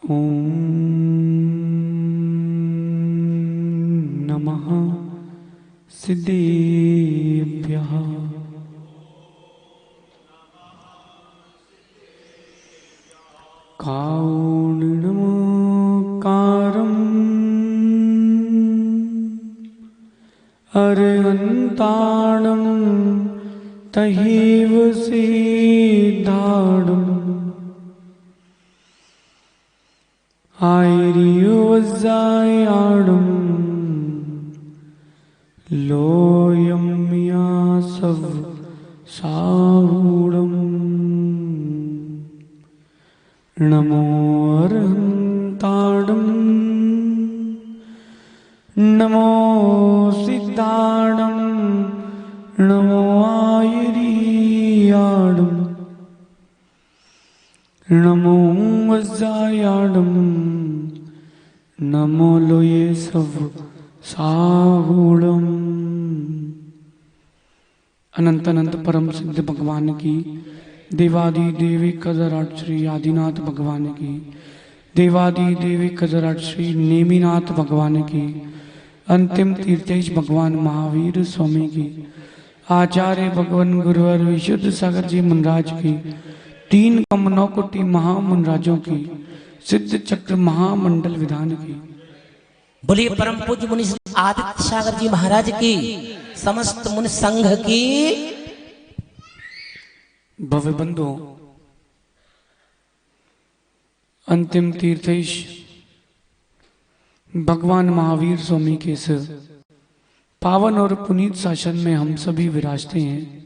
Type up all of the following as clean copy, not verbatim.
ओम नमः सिद्धेभ्यः। कारुण्यमकारम् अरहन्ताणं तहैव सिद्धाणम् आयर्यवज्जायाणं लोयं यासव साहूढम्। नमो अरहन्ताणं नमो सिद्धाणं नमो आयर्याणं नमो वज्जायाणं नमो लोये सव साहूढम्। अनंत अनंत परम सिद्ध भगवान की, देवादि देवी कजराट श्री आदिनाथ भगवान की, देवादि देवी कजराट श्री नेमिनाथ भगवान की, अंतिम तीर्थेश भगवान महावीर स्वामी की, आचार्य भगवान गुरुवर विशुद्ध सागर जी मुनराज की, तीन कम नौ कोटि महामुनराजों की, सिद्ध चक्र महामंडल विधान की। बोलिए परम पूज्य मुनि श्री आदित्य सागर जी महाराज की, समस्त मुनि संघ की। भव्य बंधु, अंतिम तीर्थेश भगवान महावीर स्वामी के इस पावन और पुनीत शासन में हम सभी विराजते हैं।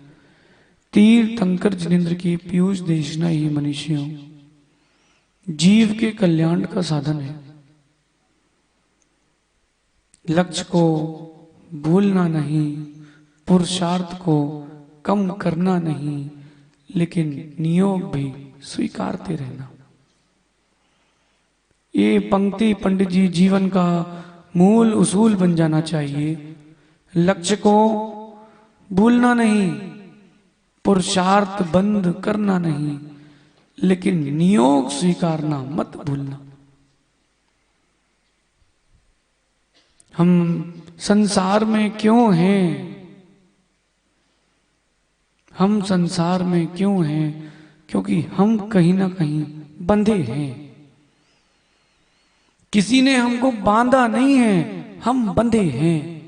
तीर्थंकर जिनेन्द्र की पीयूष देशना ही मनुष्यों जीव के कल्याण का साधन है। लक्ष्य को भूलना नहीं, पुरुषार्थ को कम करना नहीं, लेकिन नियोग भी स्वीकारते रहना। ये पंक्ति पंडित जी जीवन का मूल उसूल बन जाना चाहिए। लक्ष्य को भूलना नहीं, पुरुषार्थ बंद करना नहीं, लेकिन नियोग स्वीकारना मत भूलना। हम संसार में क्यों हैं? हम संसार में क्यों हैं? क्योंकि हम कहीं ना कहीं बंधे हैं। किसी ने हमको बांधा नहीं है, हम बंधे हैं।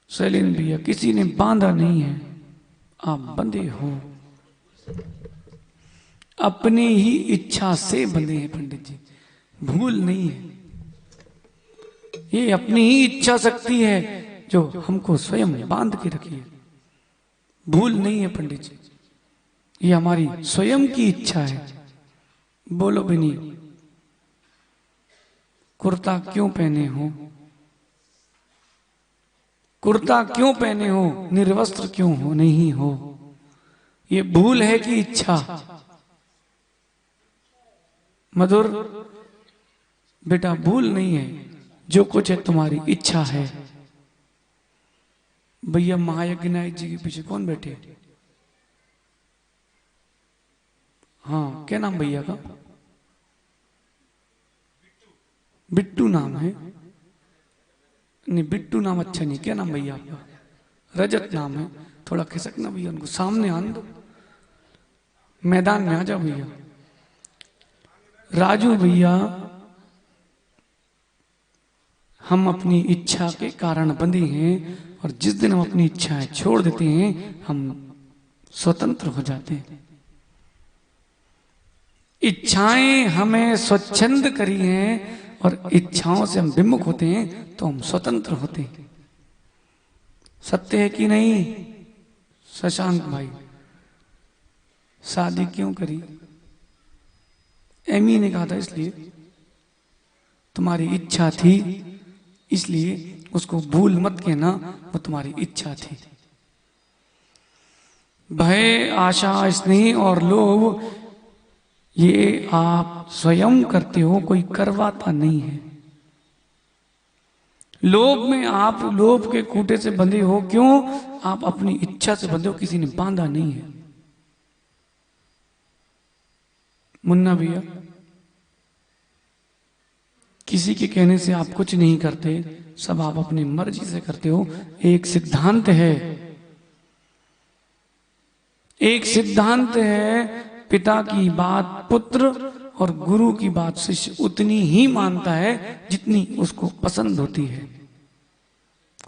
शैलेंद्र भैया, किसी ने बांधा नहीं है, आप बंधे हो। अपनी ही इच्छा से बंधे हैं पंडित जी, भूल नहीं है। ये अपनी ही इच्छा शक्ति है जो हमको स्वयं बांध के रखी है, भूल नहीं है पंडित जी। ये हमारी स्वयं की इच्छा है। बोलो बनी, कुर्ता क्यों पहने हो? कुर्ता क्यों पहने हो? निर्वस्त्र क्यों हो नहीं हो? ये भूल है कि इच्छा? मधुर बेटा, भूल नहीं है, जो कुछ है तुम्हारी इच्छा है। भैया महायज्ञ नायक जी के पीछे कौन बैठे? हाँ, क्या नाम भैया का? बिट्टू नाम है। नहीं, बिट्टू नाम अच्छा नहीं। क्या नाम भैया आपका? रजत नाम है। थोड़ा खिसकना भैया, उनको सामने आने दो, मैदान में आ जाओ भैया। राजू भैया, हम अपनी इच्छा के कारण बंधे हैं, और जिस दिन हम अपनी इच्छाएं छोड़ देते हैं, हम स्वतंत्र हो जाते हैं। इच्छाएं हमें स्वच्छंद करी हैं, और इच्छाओं से हम विमुख होते हैं तो हम स्वतंत्र होते हैं। सत्य है कि नहीं? शशांक भाई, शादी क्यों करी? एमी ने कहा था इसलिए, तुम्हारी इच्छा थी, इसलिए उसको भूल मत कहना, वो तुम्हारी इच्छा थी। भय, आशा, स्नेह और लोभ, ये आप स्वयं करते हो, कोई करवाता नहीं है। लोभ में आप लोभ के खूंटे से बंधे हो। क्यों? आप अपनी इच्छा से बंधे हो, किसी ने बांधा नहीं है। मुन्ना भैया, किसी के कहने से आप कुछ नहीं करते, सब आप अपनी मर्जी से करते हो। एक सिद्धांत है, एक सिद्धांत है, पिता की बात पुत्र और गुरु की बात शिष्य उतनी ही मानता है जितनी उसको पसंद होती है,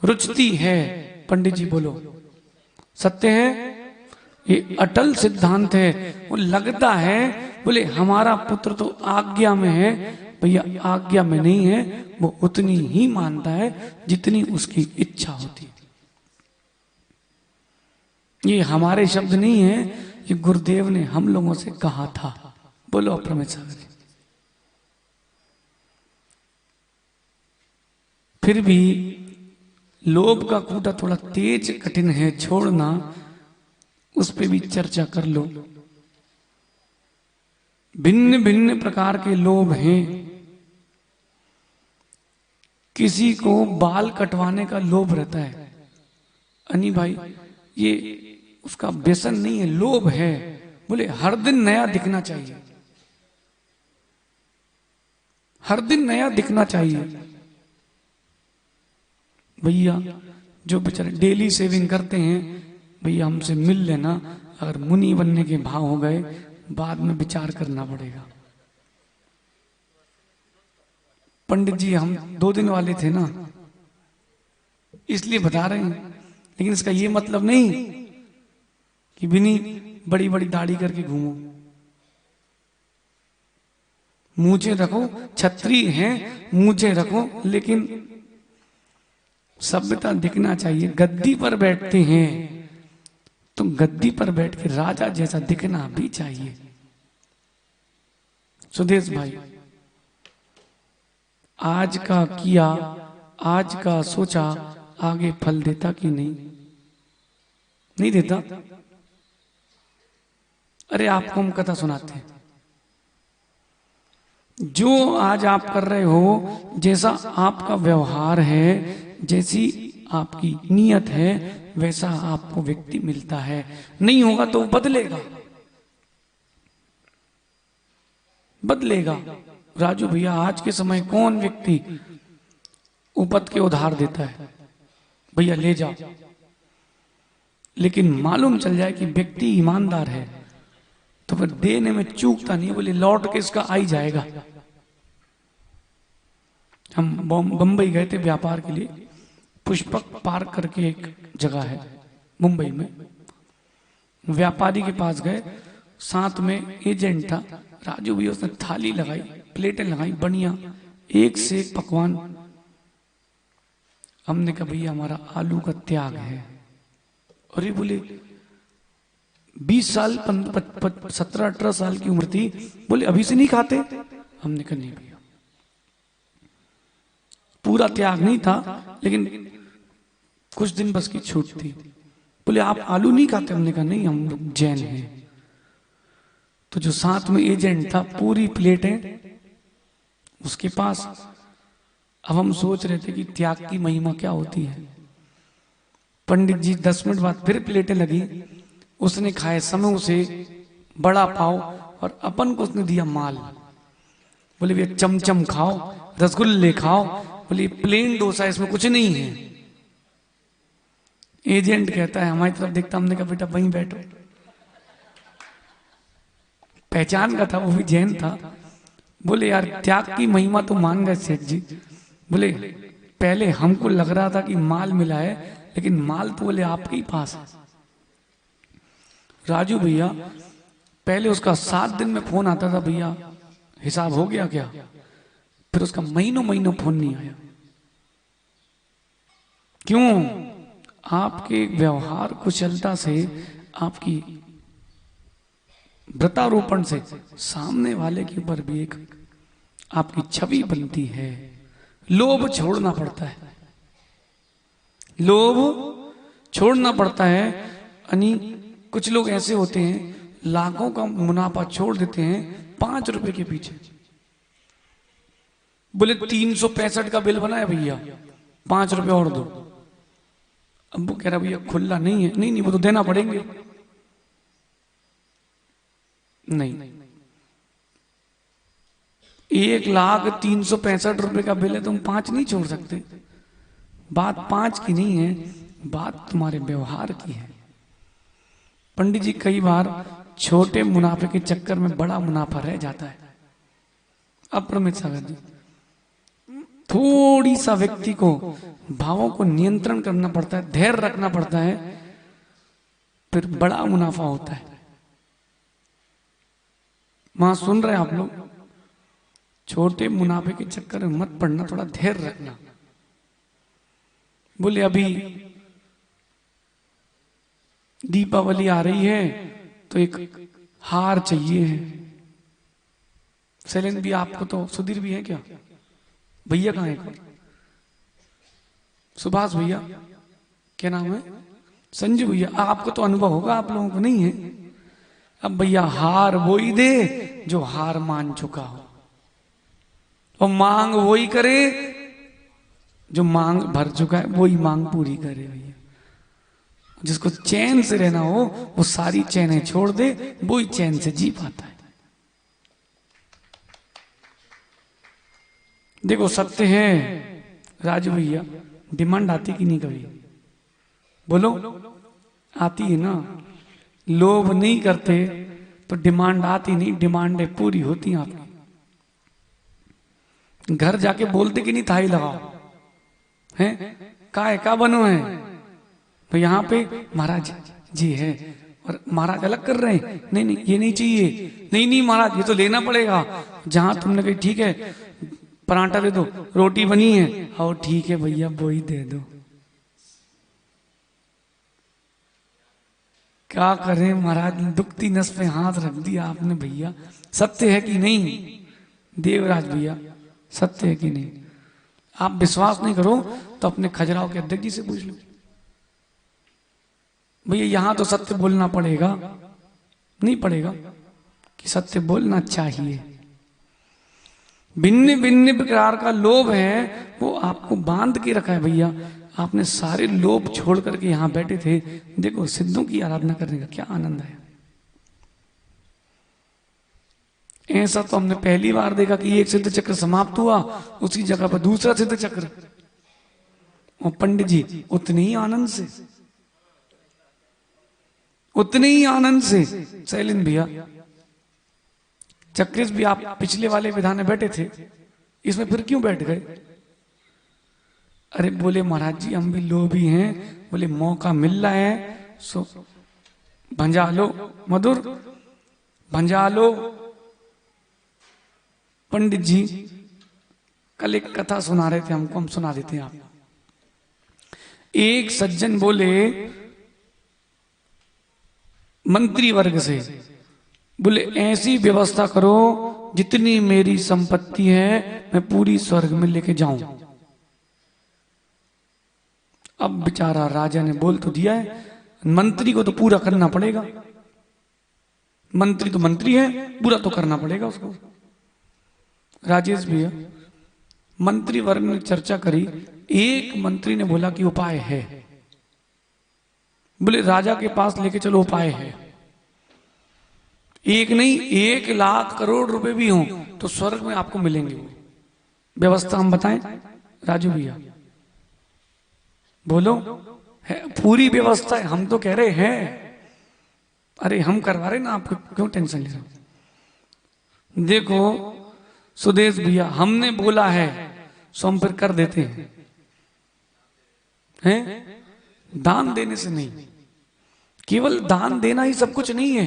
रुचती है। पंडित जी बोलो, सत्य है, ये अटल सिद्धांत है। वो लगता है बोले हमारा पुत्र तो आज्ञा में है, भैया आज्ञा में नहीं है, वो उतनी ही मानता है जितनी उसकी इच्छा होती है। ये हमारे शब्द नहीं है, ये गुरुदेव ने हम लोगों से कहा था। बोलो परमेश्वर। फिर भी लोभ का कूटा थोड़ा तेज कठिन है छोड़ना, उस पे भी चर्चा कर लो। भिन्न भिन्न प्रकार के लोभ हैं। किसी को बाल कटवाने का लोभ रहता है, अनी भाई ये उसका व्यसन नहीं है, लोभ है। बोले हर दिन नया दिखना चाहिए, हर दिन नया दिखना चाहिए। भैया जो बेचारे डेली सेविंग करते हैं, भैया हमसे मिल लेना, अगर मुनि बनने के भाव हो गए बाद में विचार करना पड़ेगा। पंडित जी हम 2 दिन वाले थे ना, इसलिए बता रहे हैं, लेकिन इसका ये मतलब नहीं कि बिनी बड़ी बड़ी दाढ़ी करके घूमो। मूछें रखो, छत्री हैं, मूछें रखो, लेकिन सभ्यता दिखना चाहिए। गद्दी पर बैठते हैं तो गद्दी पर बैठ के राजा जैसा दिखना भी चाहिए। सुदेश भाई, आज का किया, आज का सोचा, आगे फल देता कि नहीं? नहीं देता। अरे आपको हम कथा सुनाते हैं, जो आज आप कर रहे हो, जैसा आपका व्यवहार है, जैसी आपकी नीयत है, वैसा आपको व्यक्ति मिलता है। नहीं होगा तो बदलेगा, बदलेगा। राजू भैया आज के समय कौन व्यक्ति उपद के उधार देता है? भैया ले जाओ, लेकिन मालूम चल जाए कि व्यक्ति ईमानदार है तो फिर देने में चूकता नहीं, बोले लौट के इसका आ ही जाएगा। हम बंबई गए थे व्यापार के लिए, पुष्पक पार्क करके एक जगह है मुंबई में। व्यापारी के पास गए, साथ में एजेंट था। राजू भैया उसने थाली लगाई, प्लेटें लगाई बढ़िया, एक से एक पकवान। हमने कहा भैया हमारा आलू का त्याग है। अरे बोले 20 साल 17-18 साल की उम्र थी, बोले अभी से नहीं खाते? हमने कहा नहीं भैया, पूरा त्याग नहीं था लेकिन कुछ दिन बस की छूट थी। बोले आप आलू नहीं खाते? हमने कहा नहीं, हम लोग जैन हैं। तो जो साथ में एजेंट था, पूरी प्लेटें उसके पास। अब हम सोच रहे थे कि त्याग की महिमा क्या होती है। पंडित जी 10 मिनट बाद फिर प्लेटें लगी, उसने खाए समय से बड़ा पाव और अपन को उसने दिया माल। बोले भैया चमचम खाओ, रसगुल्ले खाओ। बोले प्लेन डोसा, इसमें कुछ नहीं है। एजेंट कहता है, हमारी तरफ देखता, हमने कहा बेटा वहीं बैठो। पहचान का था, वो भी जैन था। बोले यार त्याग की महिमा तो मान गए सेठ जी। बोले पहले हमको लग रहा था कि माल मिला है, लेकिन माल तो बोले आपके ही पास है। राजू भैया पहले उसका 7 दिन में फोन आता था, भैया हिसाब हो गया क्या? फिर उसका महीनों महीनों फोन नहीं आया। क्यों? आपके व्यवहार कुशलता से, आपकी व्रतारोपण से सामने वाले के ऊपर भी एक आपकी छवि बनती है। लोभ छोड़ना पड़ता है, लोभ छोड़ना पड़ता है। यानी कुछ लोग ऐसे होते हैं, लाखों का मुनाफा छोड़ देते हैं 5 रुपए के पीछे। बोले 365 का बिल बनाया भैया, 5 रुपए और दो। अब वो कह रहा भैया खुला नहीं है। नहीं नहीं, वो तो देना पड़ेंगे। नहीं, 1,0365,000 रुपए का बिल है, तुम 5 नहीं छोड़ सकते। बात 5 की नहीं है, बात तुम्हारे व्यवहार की है। पंडित जी कई बार छोटे मुनाफे के चक्कर में बड़ा मुनाफा रह जाता है। अप्रमित सागर जी, थोड़ी सा व्यक्ति को भावों को नियंत्रण करना पड़ता है, धैर्य रखना पड़ता है, फिर बड़ा मुनाफा होता है। वहां सुन रहे हैं आप लोग, छोटे मुनाफे के चक्कर में मत पड़ना, थोड़ा धैर्य रखना। बोले अभी दीपावली आ रही है तो एक हार चाहिए है। शैलेंद्र भी, आपको तो सुधीर भी है क्या? भैया कहाँ है? सुभाष भैया, क्या नाम है? संजू भैया, आपको तो अनुभव होगा, आप लोगों को नहीं है। अब भैया हार वही दे जो हार मान चुका हो, और मांग वही करे जो मांग भर चुका है, वही मांग पूरी करे। भैया जिसको चैन से रहना हो वो सारी चैनें छोड़ दे, वही चैन से जी पाता है। देखो सत्य है राजू भैया, डिमांड आती कि नहीं कभी? बोलो, आती है ना। लोभ नहीं करते तो डिमांड आती नहीं, डिमांडें पूरी होती हैं आपकी। घर जाके बोलते कि नहीं थाई लगाओ, हैं का बनो है तो यहाँ पे महाराज जी है, और महाराज अलग कर रहे हैं, नहीं नहीं ये नहीं चाहिए, नहीं नहीं महाराज ये तो लेना पड़ेगा। जहां तुमने कही ठीक है परांठा दे दो, रोटी बनी है, और ठीक है भैया वही दे दो। क्या करें महाराज, दुखती नस पे हाथ रख दिया आपने भैया। सत्य है कि नहीं देवराज भैया, सत्य है कि नहीं? आप विश्वास नहीं करो तो अपने खजुराहो के अध्यक्ष जी से पूछ लो। भैया यहां तो सत्य बोलना पड़ेगा, नहीं पड़ेगा कि सत्य बोलना चाहिए। भिन्न भिन्न प्रकार का लोभ है वो आपको बांध के रखा है भैया। आपने सारे लोभ छोड़ करके यहां बैठे थे, देखो सिद्धों की आराधना करने का क्या आनंद है। ऐसा तो हमने पहली बार देखा कि एक सिद्ध चक्र समाप्त हुआ, उसी जगह पर दूसरा सिद्ध चक्र, और पंडित जी उतने ही आनंद से, उतने ही आनंद से। शैलेंद्र भैया, चक्रेश भी आप पिछले वाले विधान में बैठे थे, इसमें फिर क्यों बैठ गए? अरे बोले महाराज जी हम भी लोभी हैं, बोले मौका मिल रहा है सो भंजा लो, मधुर भंजा लो। पंडित जी कल एक कथा सुना रहे थे हमको, हम सुना देते हैं आप। एक सज्जन बोले मंत्री वर्ग से, बोले ऐसी व्यवस्था करो जितनी मेरी संपत्ति है मैं पूरी स्वर्ग में लेके जाऊं। अब बेचारा राजा ने बोल तो दिया है, मंत्री को तो पूरा करना पड़ेगा, मंत्री तो मंत्री है, पूरा तो करना पड़ेगा उसको। राजेश भैया, मंत्री वर्ग ने चर्चा करी, एक मंत्री ने बोला कि उपाय है। बोले राजा के पास लेके चलो, उपाय है। एक नहीं 1,00,000 करोड़ रुपए भी हों तो स्वर्ग में आपको मिलेंगे। व्यवस्था हम बताएं राजू भैया? बोलो, है पूरी व्यवस्था है, हम तो कह रहे हैं। अरे हम करवा रहे ना, आपको क्यों टेंशन ले रहे हो? देखो सुदेश भैया, हमने बोला है सो हम फिर कर देते हैं। दान देने से नहीं, केवल दान देना ही सब कुछ नहीं है।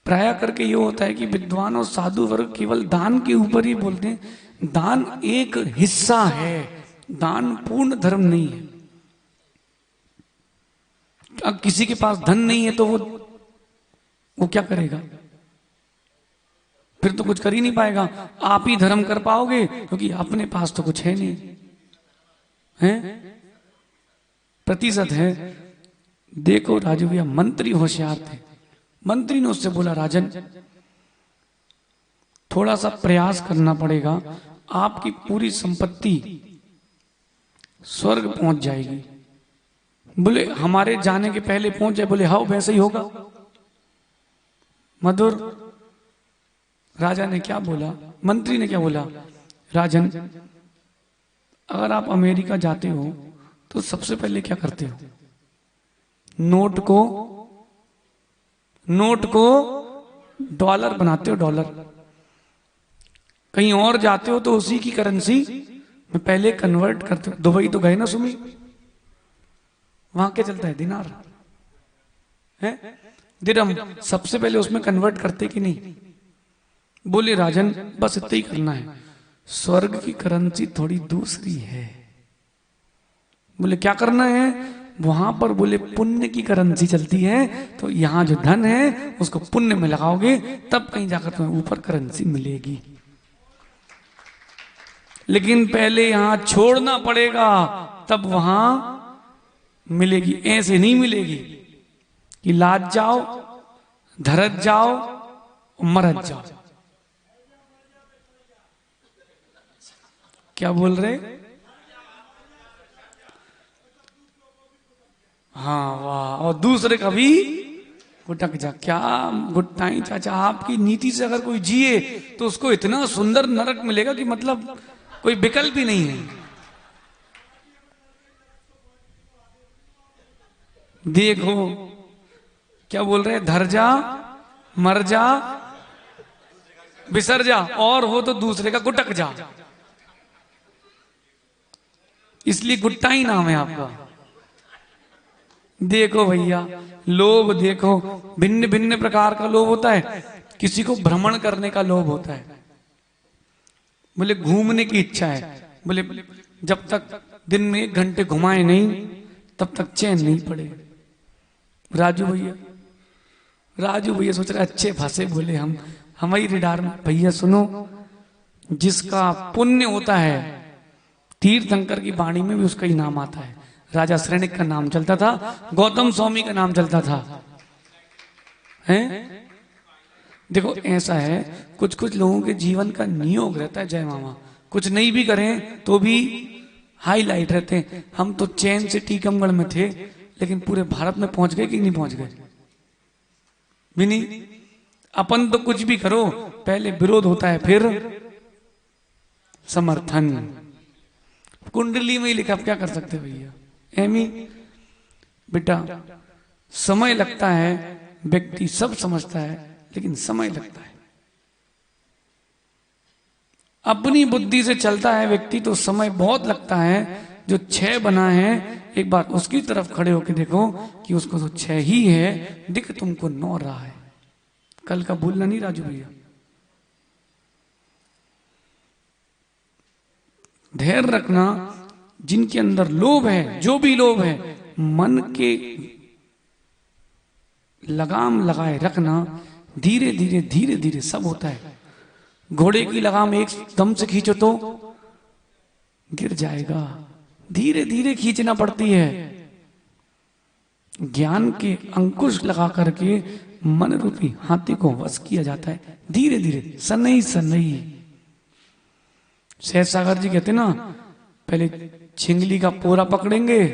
प्राय करके ये होता है कि विद्वान और साधु वर्ग केवल दान के ऊपर ही बोलते हैं। दान एक हिस्सा है, दान पूर्ण धर्म नहीं है। अब किसी के पास धन नहीं है तो वो क्या करेगा? फिर तो कुछ कर ही नहीं पाएगा। आप ही धर्म कर पाओगे क्योंकि अपने पास तो कुछ है नहीं है। प्रतिशत है। देखो राजू भैया, मंत्री होशियार थे। मंत्री ने उससे बोला राजन थोड़ा सा प्रयास करना पड़ेगा, आपकी पूरी संपत्ति स्वर्ग पहुंच जाएगी। बोले हमारे जाने के पहले पहुंच जाए? बोले हाँ वैसे ही होगा। मधुर राजा ने क्या बोला, मंत्री ने क्या बोला, राजन अगर आप अमेरिका जाते हो तो सबसे पहले क्या करते हो, नोट को डॉलर बनाते हो, डॉलर। कहीं और जाते हो तो उसी की करेंसी में पहले कन्वर्ट करते हो। दुबई तो गए ना सुमी, वहां क्या चलता है, दिनार है, दिरहम, सबसे पहले उसमें कन्वर्ट करते कि नहीं। बोले राजन बस इतना ही करना है, स्वर्ग की करेंसी थोड़ी दूसरी है। बोले क्या करना है, वहां पर बोले पुण्य की करेंसी चलती है, तो यहां जो धन है उसको पुण्य में लगाओगे तब कहीं जाकर तुम्हें ऊपर करेंसी मिलेगी, लेकिन पहले यहां छोड़ना पड़ेगा तब वहां मिलेगी। ऐसे नहीं मिलेगी कि लाज जाओ, धरत जाओ, मरत जाओ। क्या बोल रहे, हाँ वाह, और दूसरे का भी गुटक जा। क्या गुट्टाई चाचा, आपकी नीति से अगर कोई जिए तो उसको इतना सुंदर नरक मिलेगा कि मतलब कोई विकल्प ही नहीं है। देखो क्या बोल रहे, धर जा, मर जा, बिसर जा, और हो तो दूसरे का गुटक जा। इसलिए गुट्टा ही नाम है आपका। देखो भैया, लोभ देखो, भिन्न भिन्न प्रकार का लोभ होता है। किसी को भ्रमण करने का लोभ होता है, बोले घूमने की इच्छा है, बोले जब तक दिन में 1 घंटे घुमाए नहीं तब तक चैन नहीं पड़े। राजू भैया सोच रहे अच्छे भाषे बोले, हम हमारी रिडार में। भैया सुनो, जिसका पुण्य होता है, तीर्थंकर की वाणी में भी उसका ही नाम आता है। राजा श्रेणिक का नाम चलता था, गौतम स्वामी का नाम चलता था, हैं? देखो ऐसा है, कुछ कुछ लोगों के जीवन का नियोग रहता है जय मामा, कुछ नहीं भी करें तो भी हाईलाइट रहते हैं। हम तो चैन से टीकमगढ़ में थे, लेकिन पूरे भारत में पहुंच गए कि नहीं पहुंच गए, भी नहीं। अपन तो कुछ भी करो, पहले विरोध होता है फिर समर्थन। कुंडली में ही लिखा, आप क्या कर सकते भैया। एमी बेटा, समय लगता है, व्यक्ति सब समझता है, लेकिन समय लगता है। अपनी बुद्धि से चलता है व्यक्ति तो समय बहुत लगता है। जो 6 बना है, एक बार उसकी तरफ खड़े होकर देखो कि उसको तो 6 ही है, दिख तुमको 9 रहा है। कल का भूलना नहीं राजू भैया। धैर्य रखना, जिनके अंदर लोभ है, जो भी लोभ है, मन के लगाम लगाए रखना। धीरे धीरे धीरे धीरे सब होता है। घोड़े की लगाम एकदम से खींचो तो गिर जाएगा, धीरे धीरे खींचना पड़ती है। ज्ञान के अंकुश लगा करके मन रूपी हाथी को वश किया जाता है, धीरे धीरे, सनई सनई। सहज सागर जी कहते ना, पहले छिंगली का पोरा पकड़ेंगे,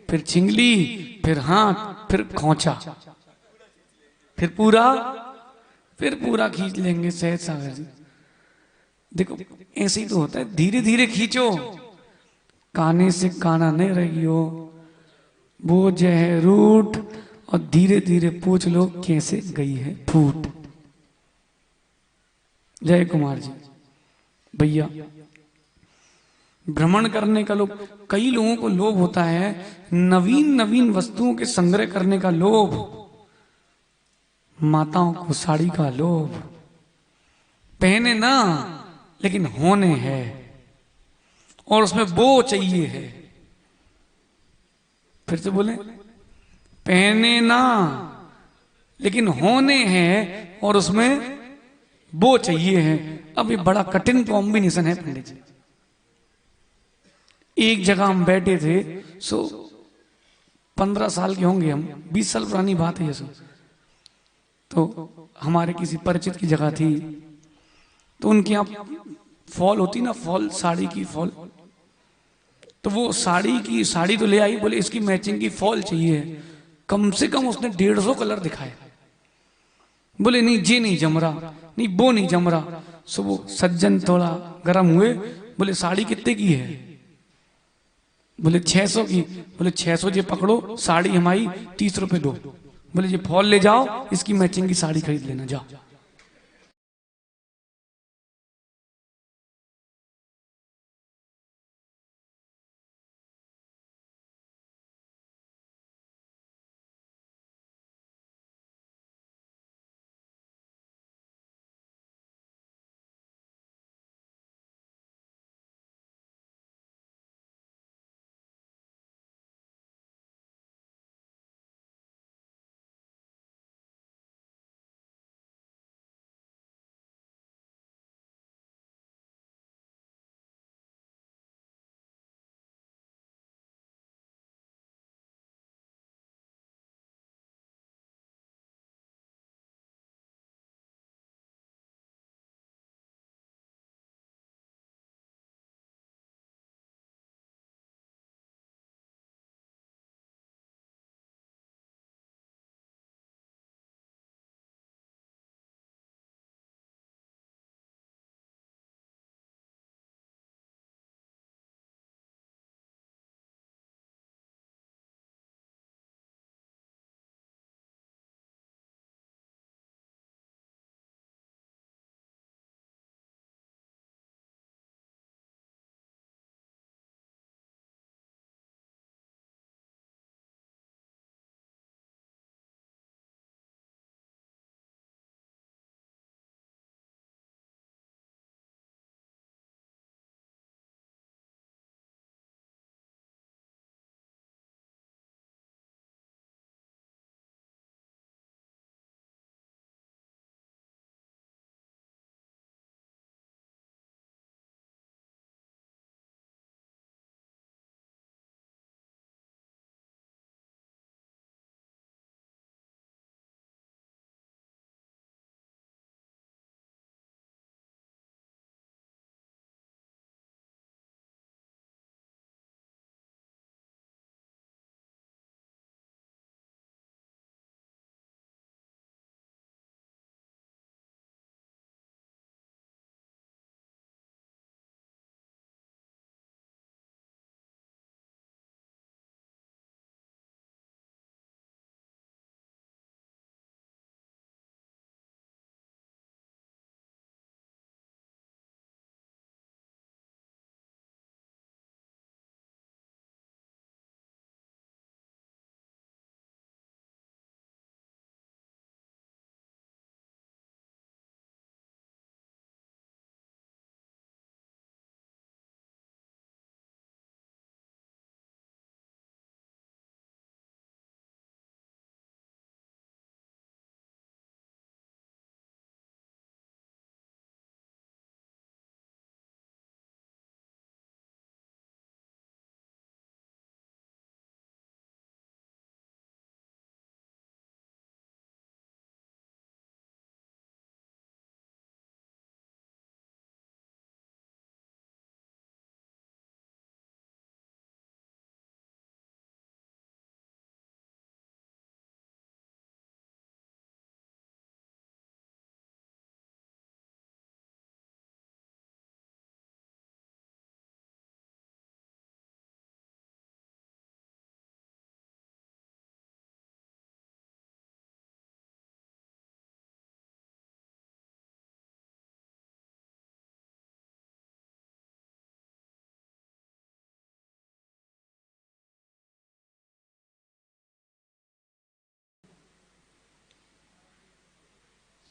फिर छिंगली, फिर हाथ, फिर खोंचा, फिर पूरा खींच लेंगे। सहज सागर जी देखो ऐसे ही तो होता है, धीरे धीरे खींचो। काने से काना नहीं रही हो, वो जो है रूट, और धीरे धीरे पूछ लो कैसे गई है फूट। जय कुमार जी। भैया भ्रमण करने का लोभ, कई लोगों को लोभ होता है नवीन नवीन वस्तुओं के संग्रह करने का लोभ, माताओं को साड़ी का लोभ, पहने ना लेकिन होने है, और उसमें वो चाहिए है। फिर से बोले, पहने ना लेकिन होने हैं और उसमें वो चाहिए है। अब ये बड़ा कठिन कॉम्बिनेशन है पंडित जी। एक जगह हम बैठे थे, 15 साल के होंगे हम, 20 साल पुरानी बात है ये सब। तो हमारे किसी परिचित की जगह थी, तो उनके यहाँ फॉल होती ना, फॉल, साड़ी की फॉल। तो वो साड़ी तो ले आई, बोले इसकी मैचिंग की फॉल चाहिए। कम से कम उसने 150 कलर दिखाए। बोले नहीं जी नहीं जम रहा। नहीं वो नहीं जम रहा। सो वो सज्जन थोड़ा गर्म हुए, बोले साड़ी कितने की है? बोले 600 की। बोले 600 जे पकड़ो, साड़ी हमारी 30 रुपए दो। बोले ये फॉल ले जाओ, इसकी मैचिंग की साड़ी खरीद लेना, जाओ।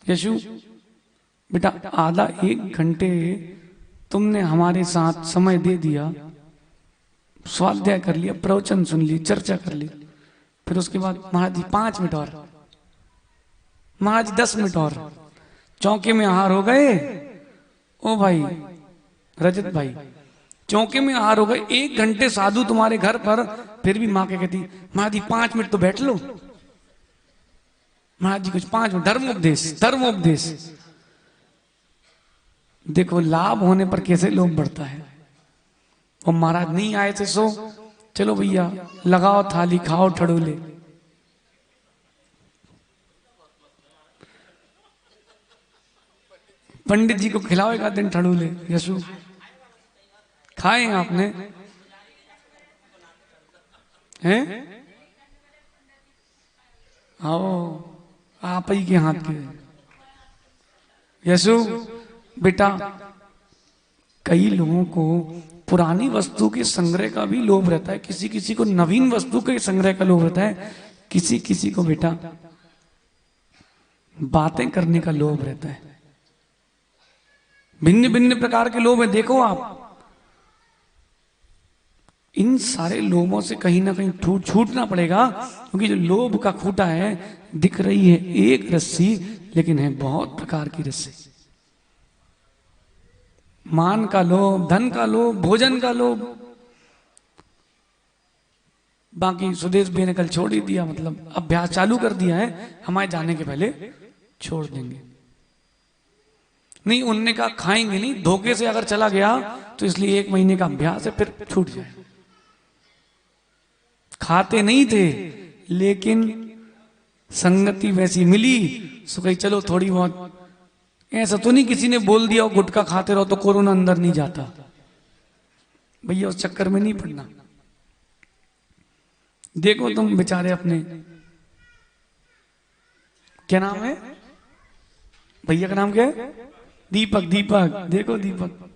यशु बेटा, आधा 1 घंटे तुमने हमारे साथ समय दे दिया, स्वाध्याय कर लिया, प्रवचन सुन ली, चर्चा कर ली, फिर उसके बाद महाराज जी 5 मिनट और, महाराज जी 10 मिनट और, चौके में हार हो गए। ओ भाई रजत भाई, चौके में हार हो गए। 1 घंटे साधु तुम्हारे घर पर, फिर भी माँ के कहती महाराज जी 5 मिनट तो बैठ लो। महाराज जी कुछ 5 मिनट, धर्मोपदेश, धर्मोपदेश। देखो लाभ होने पर कैसे लोभ बढ़ता है। और महाराज नहीं आए थे, सो चलो भैया लगाओ थाली, खाओ ठड़ोले। पंडित जी को खिलाओ एक आध दिन ठड़ूले यशु, खाए आपने हैं? आओ आप ही के हाथ के यशु बेटा। कई लोगों को पुरानी वस्तु के संग्रह का भी लोभ रहता है, किसी किसी को नवीन वस्तु के संग्रह का लोभ रहता है, किसी किसी को बेटा बातें करने का लोभ रहता है। भिन्न भिन्न प्रकार के लोभ है। देखो आप इन सारे लोभों से कहीं ना कहीं छूटना पड़ेगा, क्योंकि जो लोभ का खूंटा है, दिख रही है एक रस्सी लेकिन है बहुत प्रकार की रस्सी। मान का लोभ, धन का लोभ, भोजन का लोभ। बाकी सुदेश भाई ने कल छोड़ ही दिया, मतलब अभ्यास चालू कर दिया है, हमारे जाने के पहले छोड़ देंगे। नहीं, उनने कहा खाएंगे नहीं, धोखे से अगर चला गया तो इसलिए 1 महीने का अभ्यास है, फिर छूट जाए। खाते नहीं थे लेकिन संगति वैसी मिली, सो कही चलो थोड़ी बहुत। ऐसा तो नहीं किसी ने बोल दिया गुटखा खाते रहो तो कोरोना अंदर नहीं जाता, भैया उस चक्कर में नहीं पड़ना। देखो तुम बेचारे अपने, क्या नाम है भैया का नाम क्या है? दीपक। दीपक देखो दीपक,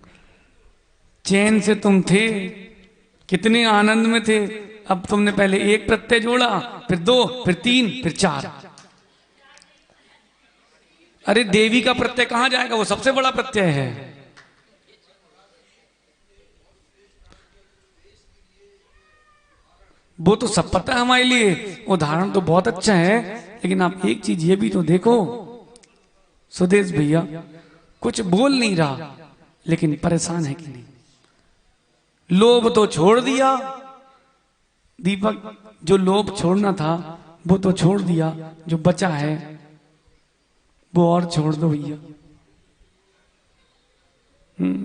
चैन से तुम थे, कितने आनंद में थे। अब तुमने पहले 1 प्रत्यय जोड़ा, फिर 2, फिर 3, फिर 4। अरे देवी का प्रत्यय कहां जाएगा, वो सबसे बड़ा प्रत्यय है। वो तो सब पता है हमारे लिए, उदाहरण तो बहुत अच्छा है, लेकिन आप एक चीज ये भी तो देखो, सुदेश भैया कुछ बोल नहीं रहा लेकिन परेशान है कि नहीं। लोभ तो छोड़ दिया दीपक, जो लोभ छोड़ना था वो तो छोड़ दिया, जो बचा है वो और छोड़ दो भैया।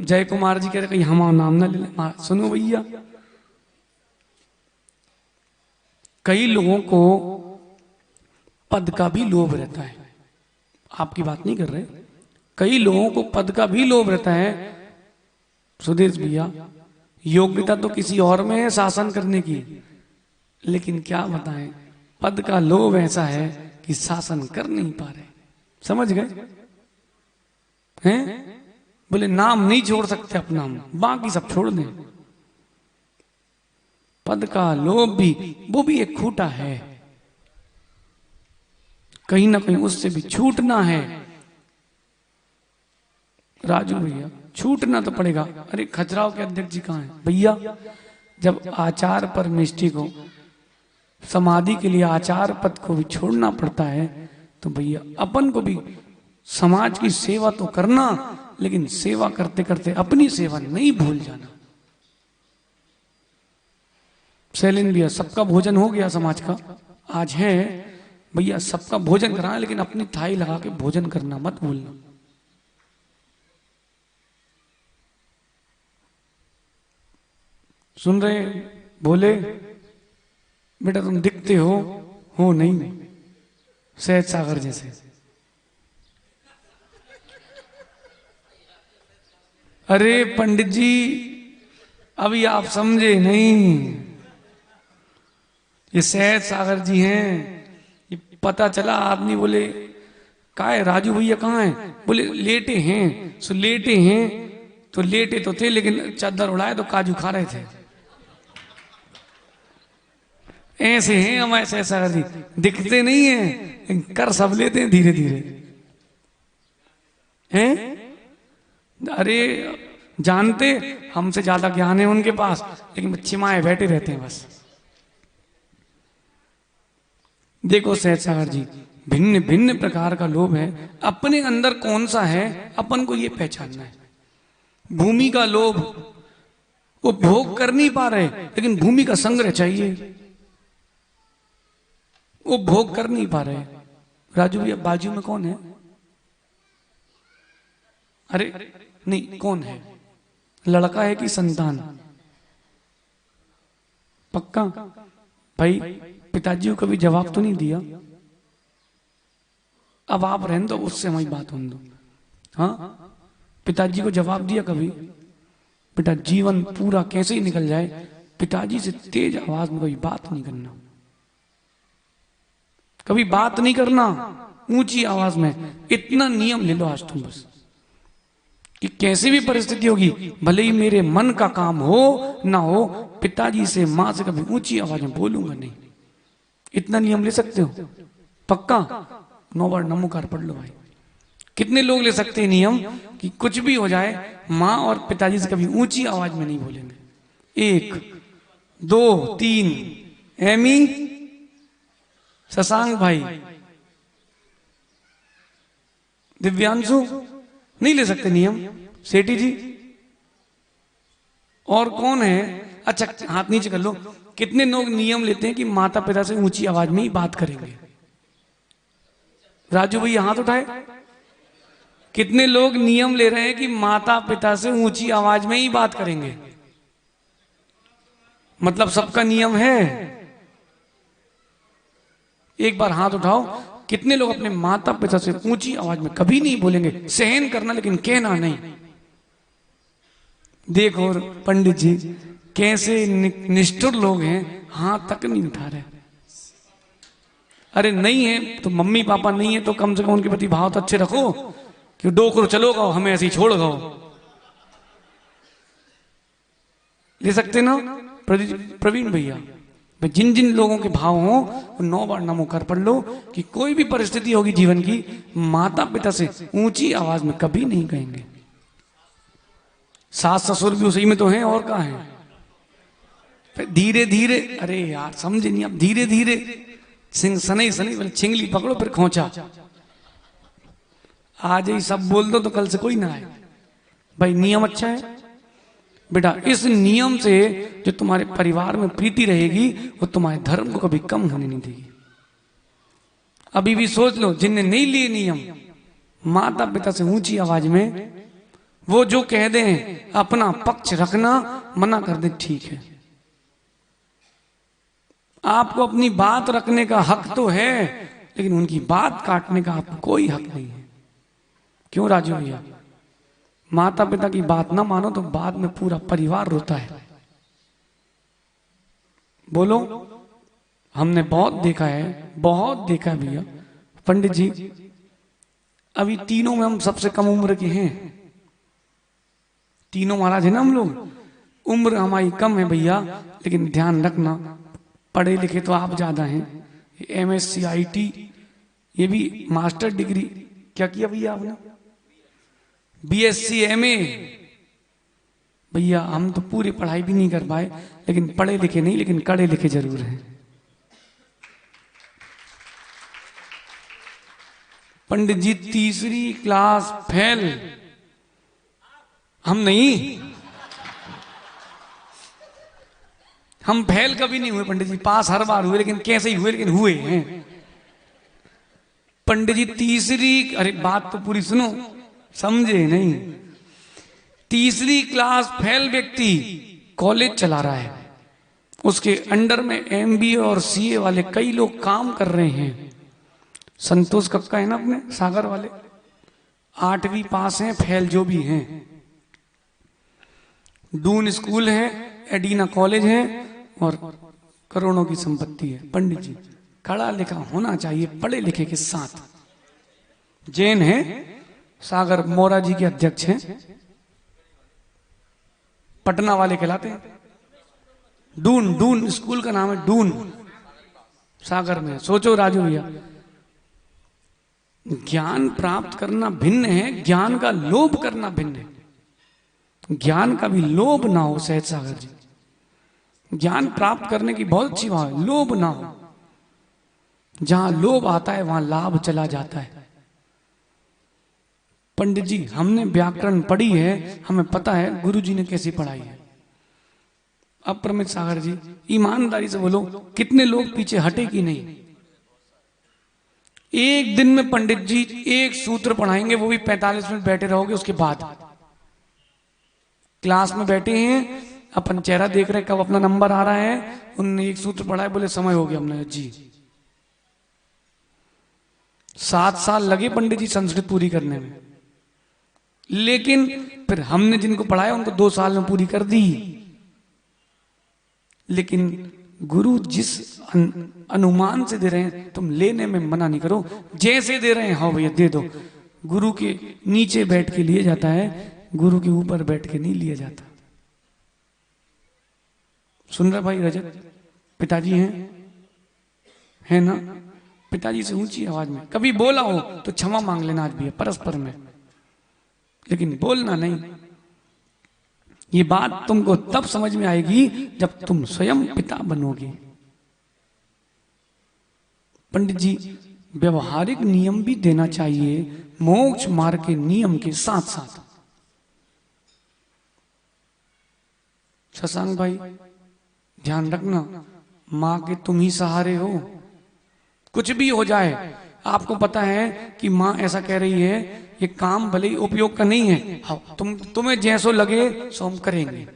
जय कुमार जी कह रहे कहीं हमारा नाम ना ले ले। सुनो भैया, कई लोगों को पद का भी लोभ रहता है, आपकी बात नहीं कर रहे, कई लोगों को पद का भी लोभ रहता है। सुदेश भैया योग्यता तो किसी और में है शासन करने की, लेकिन क्या बताएं पद का लोभ ऐसा है कि शासन कर नहीं पा रहे। समझ गए हैं? बोले नाम नहीं छोड़ सकते अपना, बाकी सब छोड़ दें। पद का लोभ भी, वो भी एक खूंटा है, कहीं ना कहीं उससे भी छूटना है। राजू भैया छूटना तो पड़ेगा। अरे खजुराहो के अध्यक्ष जी कहाँ हैं भैया? जब आचार पर मिष्टि को, समाधि के लिए आचार पद को भी छोड़ना पड़ता है, तो भैया अपन को भी समाज की सेवा तो करना, लेकिन सेवा करते करते अपनी सेवा नहीं भूल जाना। शैलेंद्र भैया सबका भोजन हो गया समाज का, आज है भैया सबका भोजन कराना, लेकिन अपनी थाई लगा के भोजन करना मत भूलना। सुन रहे बोले बेटा तुम दिखते हो नहीं सहज सागर जैसे। अरे पंडित जी अभी आप समझे नहीं, ये सहज सागर जी हैं। ये पता चला आदमी बोले कहा है राजू भैया कहाँ हैं? बोले लेटे हैं। सो लेटे हैं तो लेटे तो थे, लेकिन चादर उड़ाए तो काजू खा रहे थे। ऐसे हैं हमारे सहज सागर जी, दिखते नहीं है, कर सब लेते हैं धीरे धीरे हैं। अरे जानते हमसे ज्यादा ज्ञान है उनके पास, लेकिन चिमाए बैठे रहते हैं बस। देखो सहज सागर जी, भिन्न भिन्न प्रकार का लोभ है, अपने अंदर कौन सा है अपन को ये पहचानना है। भूमि का लोभ, वो भोग कर नहीं पा रहे, लेकिन भूमि का संग्रह चाहिए, वो भोग कर नहीं पा रहे। राजू भैया बाजू में कौन है? अरे नहीं, कौन है? लड़का है कि संतान? पक्का भाई पिताजी को कभी जवाब तो नहीं दिया। अब आप रहने दो, उससे हमारी बात होने दो। हाँ, पिताजी को जवाब दिया कभी? बेटा जीवन पूरा कैसे ही निकल जाए, पिताजी से तेज आवाज में कभी बात नहीं करना, कभी बात नहीं करना ऊंची आवाज में। इतना नियम ले लो आज तुम बस, कि कैसी भी परिस्थिति होगी, भले ही मेरे मन का काम हो ना हो, पिताजी से मां से कभी ऊंची आवाज में बोलूंगा नहीं। इतना नियम ले सकते हो? पक्का? 9 बार नमोकार पढ़ लो भाई। कितने लोग ले सकते हैं नियम कि कुछ भी हो जाए मां और पिताजी से कभी ऊंची आवाज में नहीं बोलेंगे? 1 2 3। एमी, शशांक भाई, दिव्यांशु, नहीं ले सकते नियम? सेठी जी, और कौन है? अच्छा हाथ नीचे कर लो। कितने लोग नियम लेते हैं कि माता पिता से ऊंची आवाज में ही बात करेंगे? राजू भैया हाथ उठाए। कितने लोग नियम ले रहे हैं कि माता पिता से ऊंची आवाज में ही बात करेंगे? मतलब सबका नियम है? एक बार हाथ उठाओ, कितने लोग अपने माता पिता से ऊंची आवाज में कभी नहीं बोलेंगे? सहन करना लेकिन कहना नहीं। देखो पंडित जी कैसे निष्ठुर लोग हैं, हाथ तक नहीं उठा रहे। अरे नहीं है तो मम्मी पापा नहीं है तो कम से कम उनके प्रति भाव तो अच्छे रखो, कि डोकरो चलो गाओ, हमें ऐसे ही छोड़ गाओ। ले सकते ना प्रवीण भैया? जिन जिन लोगों के भाव हो 9 बार नमोकार पढ़ लो, कि कोई भी परिस्थिति होगी जीवन की, माता पिता से ऊंची आवाज में कभी नहीं कहेंगे। सास ससुर भी उसी में तो हैं, और कहाँ है? धीरे धीरे, अरे यार समझे नहीं आप, धीरे धीरे सिंह सनई सनई बोले छिंगली पकड़ो फिर खोचा। आज ही सब बोल दो तो कल से कोई ना आए। भाई नियम अच्छा है बेटा, इस नियम से जो तुम्हारे परिवार में प्रीति रहेगी वो तुम्हारे धर्म को कभी कम होने नहीं देगी। अभी भी सोच लो, जिनने नहीं लिए नियम माता पिता से ऊंची आवाज में, वो जो कह दें अपना पक्ष रखना, मना कर दे ठीक है। आपको अपनी बात रखने का हक तो है, लेकिन उनकी बात काटने का आपको कोई हक नहीं है। क्यों राजू भैया? माता पिता की बात ना मानो तो बाद में पूरा परिवार रोता है। बोलो, हमने बहुत देखा है, बहुत देखा है भैया। पंडित जी अभी तीनों में हम सबसे कम उम्र के हैं, तीनों महाराज है ना हम लोग। उम्र हमारी कम है भैया, लेकिन ध्यान रखना पढ़े लिखे तो आप ज्यादा हैं। MSc IT, ये भी मास्टर डिग्री क्या किया भैया आपने? BSc MA। भैया हम तो पूरी पढ़ाई भी नहीं कर पाए, लेकिन पढ़े लिखे नहीं, लेकिन कड़े लिखे जरूर हैं। पंडित जी 3री क्लास फेल, हम नहीं, हम फेल कभी नहीं हुए पंडित जी, पास हर बार हुए, लेकिन कैसे ही हुए, लेकिन हुए हैं पंडित जी। 3री, अरे बात तो पूरी सुनो, समझे नहीं। 3री क्लास फेल व्यक्ति कॉलेज चला रहा है, उसके अंडर में MBA और CA वाले कई लोग काम कर रहे हैं। संतोष कक्का है ना अपने सागर वाले, 8वीं पास हैं, फेल जो भी हैं। डून स्कूल है, एडिना कॉलेज है, और करोड़ों की संपत्ति है। पंडित जी पढ़ा लिखा होना चाहिए, पढ़े लिखे के साथ। जैन है, सागर मोरा जी के अध्यक्ष हैं, पटना वाले कहलाते हैं। डून स्कूल का नाम है, डून सागर में। सोचो राजू भैया, ज्ञान प्राप्त करना भिन्न है, ज्ञान का लोभ करना भिन्न है। ज्ञान का भी लोभ ना हो सहज सागर जी, ज्ञान प्राप्त करने की बहुत अच्छी बात है, लोभ ना हो। जहां लोभ आता है वहां लाभ चला जाता है। पंडित जी हमने व्याकरण पढ़ी है, हमें पता है गुरु जी ने कैसी पढ़ाई है। अब प्रमित सागर जी ईमानदारी से बोलो, कितने लोग पीछे हटे कि नहीं? एक दिन में पंडित जी एक सूत्र पढ़ाएंगे, वो भी 45 मिनट बैठे रहोगे। उसके बाद क्लास में बैठे हैं, अपन चेहरा देख रहे कब अपना नंबर आ रहा है, उन्होंने एक सूत्र पढ़ा है, बोले समय हो गया। हमने जी 7 साल लगे पंडित जी संस्कृत पूरी करने में। लेकिन फिर हमने जिनको पढ़ाया उनको 2 साल में पूरी कर दी। लेकिन गुरु जिस अनुमान से दे रहे हैं तुम लेने में मना नहीं करो, जैसे दे रहे हैं हाँ भैया दे दो। गुरु के नीचे बैठ के लिया जाता है, गुरु के ऊपर बैठ के नहीं लिया जाता। सुन रहे भाई रजत? पिताजी हैं ना? पिताजी से ऊंची आवाज में कभी बोला हो तो क्षमा मांग लेना आज भी है परस्पर में, लेकिन बोलना नहीं। ये बात तुमको तब समझ में आएगी जब तुम स्वयं पिता बनोगे। पंडित जी व्यवहारिक नियम भी देना चाहिए मोक्ष मार्ग के नियम के साथ साथ। शशांक भाई ध्यान रखना, मां के तुम ही सहारे हो। कुछ भी हो जाए आपको पता है कि मां ऐसा कह रही है, ये काम भले ही उपयोग का नहीं है, हाँ, तुम्हें जैसो लगे सो हम करेंगे।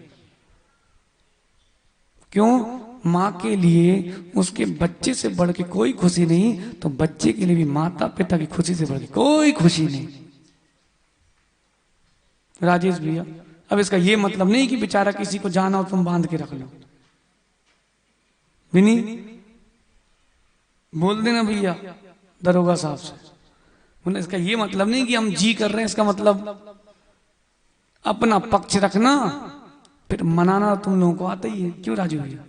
क्यों? मां के लिए उसके बच्चे से बढ़ के कोई खुशी नहीं, तो बच्चे के लिए भी माता पिता की खुशी से बढ़ के कोई खुशी नहीं। राजेश भैया अब इसका ये मतलब नहीं कि बेचारा किसी को जाना हो तुम बांध के रख लो। विनी बोल देना भैया दरोगा साहब से, बोले इसका ये मतलब नहीं कि हम जी कर रहे हैं, इसका मतलब अपना पक्ष रखना, फिर मनाना तुम लोगों को आता ही है। क्यों राजू भैया?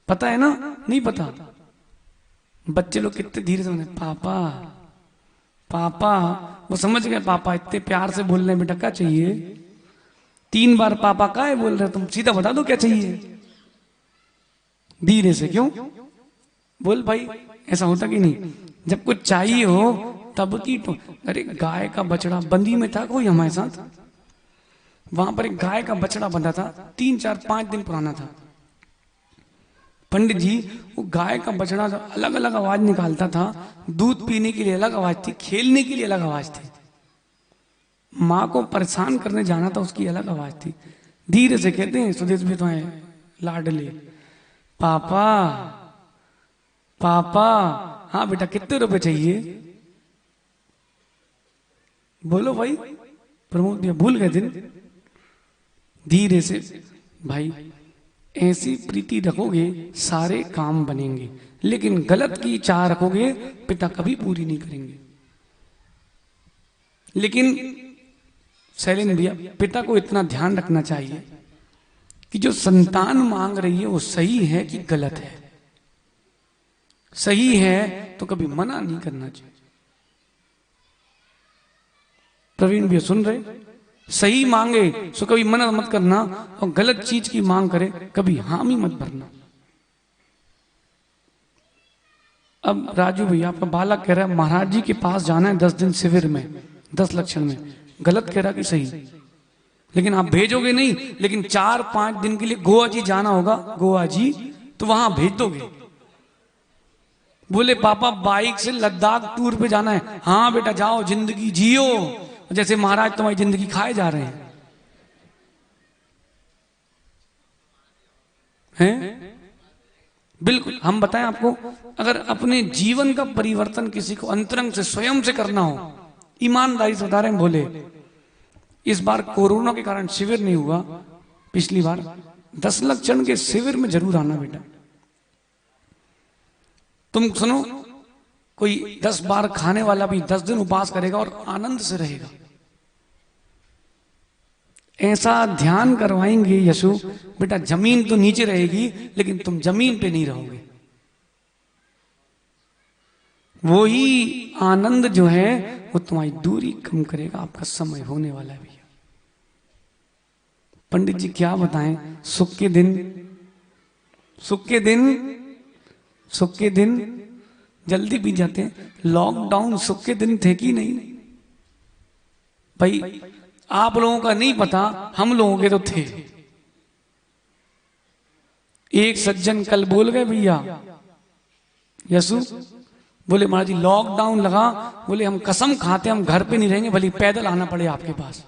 पता है ना? नहीं पता? बच्चे लोग कितने धीरे से बोले पापा पापा, वो समझ गए पापा इतने प्यार से बोल रहे हैं, बेटा क्या चाहिए? 3 बार पापा का है बोल रहे, तुम सीधा बता दो क्या चाहिए धीरे से। क्यों? बोल भाई ऐसा होता कि नहीं? जब कुछ चाहिए हो तब की तो, अरे गाय का बछड़ा बंदी में था कोई हमारे साथ, वहां पर एक गाय का बछड़ा बंधा था, 3, 4, 5 दिन पुराना था। पंडित जी वो गाय का बछड़ा अलग अलग आवाज निकालता था, दूध पीने के लिए अलग आवाज थी, खेलने के लिए अलग आवाज थी, माँ को परेशान करने जाना था उसकी अलग आवाज थी। धीरे से कहते हैं सुदेश भी तो है लाडले, पापा पापा, हाँ बेटा कितने रुपए चाहिए? बोलो भाई। प्रमोद भैया भूल गए दिन। धीरे से भाई ऐसी प्रीति रखोगे सारे काम बनेंगे, लेकिन गलत की चाह रखोगे पिता कभी पूरी नहीं करेंगे। लेकिन शैलेंद्र भैया पिता को इतना ध्यान रखना चाहिए कि जो संतान मांग रही है वो सही है कि गलत है। सही है तो कभी मना नहीं करना चाहिए। प्रवीण भैया सुन रहे? सही मांगे तो कभी मना मत करना, और गलत चीज की मांग करे कभी हामी मत भरना। अब राजू भैया आपका बालक कह रहा है महाराज जी के पास जाना है 10 दिन शिविर में 10 लक्षण में, गलत कह रहा कि सही? लेकिन आप भेजोगे नहीं, लेकिन 4-5 दिन के लिए गोवा जी जाना होगा, गोवा जी तो वहां भेज दोगे। बोले पापा बाइक से लद्दाख टूर पे जाना है, हाँ बेटा जाओ जिंदगी जियो जैसे महाराज तुम्हारी जिंदगी खाए जा रहे हैं। बिल्कुल हम बताएं आपको, अगर अपने जीवन का परिवर्तन किसी को अंतरंग से स्वयं से करना हो, ईमानदारी से बता रहे हैं। बोले इस बार कोरोना के कारण शिविर नहीं हुआ, पिछली बार 10 लक्षण के शिविर में जरूर आना बेटा। तुम सुनो, कोई 10 बार खाने वाला भी 10 दिन उपवास करेगा और आनंद से रहेगा। ऐसा ध्यान करवाएंगे यशु बेटा, जमीन तो नीचे रहेगी लेकिन तुम जमीन पे नहीं रहोगे। वो ही आनंद जो है वो तुम्हारी दूरी कम करेगा। आपका समय होने वाला है भैया। पंडित जी क्या बताएं, सुख के दिन सुख के दिन सुख के दिन जल्दी बीत जाते हैं। लॉकडाउन सुख के दिन थे कि नहीं भाई? आप लोगों का नहीं पता, हम लोगों के तो थे। एक सज्जन कल बोल गए भैया यसु, बोले महाराज जी लॉकडाउन लगा, बोले हम कसम खाते हम घर पे नहीं रहेंगे, भले पैदल आना पड़े आपके पास।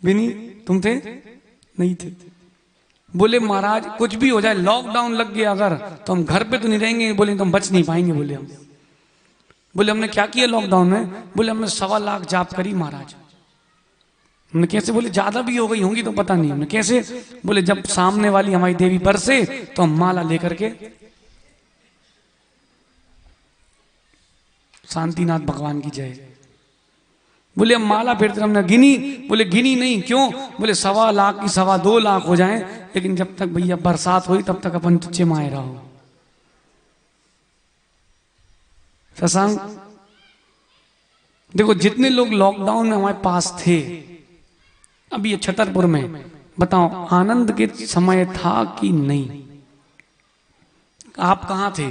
बिनी तुम थे? नहीं थे। बोले महाराज कुछ भी हो जाए लॉकडाउन लग गया अगर, तो हम घर पे तो नहीं रहेंगे, बोले तो हम बच नहीं पाएंगे। बोले हम बोले हमने क्या किया लॉकडाउन में? बोले हमने 1.25 लाख जाप करी महाराज। हमने कैसे? बोले ज्यादा भी हो गई होंगी तो पता नहीं। हमने कैसे? बोले जब सामने वाली हमारी देवी बरसे तो हम माला लेकर के, शांतिनाथ भगवान की जय। बोले हम माला फेरते हमने गिनी। बोले गिनी नहीं, क्यों? बोले 1.25 लाख की 2.25 लाख हो जाएं, लेकिन जब तक भैया बरसात हुई तब तक अपन तुच्चे माए रहो। सत्संग देखो, जितने लोग लॉकडाउन में हमारे पास थे, अभी ये छतरपुर में बताओ आनंद के समय था कि नहीं? आप कहां थे?